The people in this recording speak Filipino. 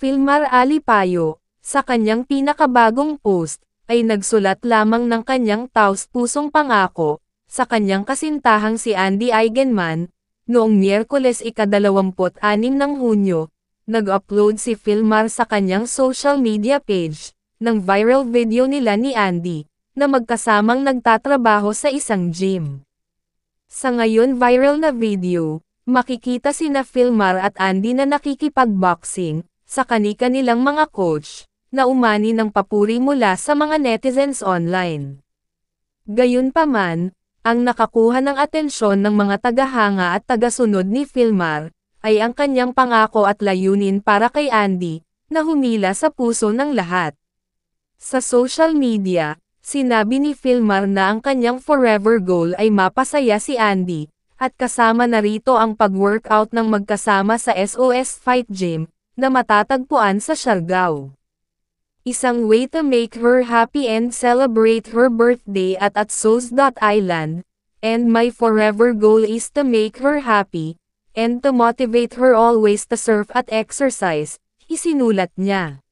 Filmar Alipayo, sa kanyang pinakabagong post, ay nagsulat lamang ng kanyang taos-pusong pangako, sa kanyang kasintahang si Andy Eigenman, noong Miyerkules ika-26 ng Hunyo, nag-upload si Filmar sa kanyang social media page, ng viral video nila ni Andy, na magkasamang nagtatrabaho sa isang gym. Sa ngayon viral na video, makikita sina Filmar at Andy na nakikipag-boxing, sa kani-kanilang mga coach, na umani ng papuri mula sa mga netizens online. Gayunpaman, ang nakakuha ng atensyon ng mga tagahanga at tagasunod ni Filmar, ay ang kanyang pangako at layunin para kay Andy, na humila sa puso ng lahat. Sa social media, sinabi ni Filmar na ang kanyang forever goal ay mapasaya si Andy, at kasama na rito ang pag-workout ng magkasama sa SOS Fight Gym, na matatagpuan sa Siargao. Isang way to make her happy and celebrate her birthday at Souls.Island, and my forever goal is to make her happy, and to motivate her always to surf at exercise, isinulat niya.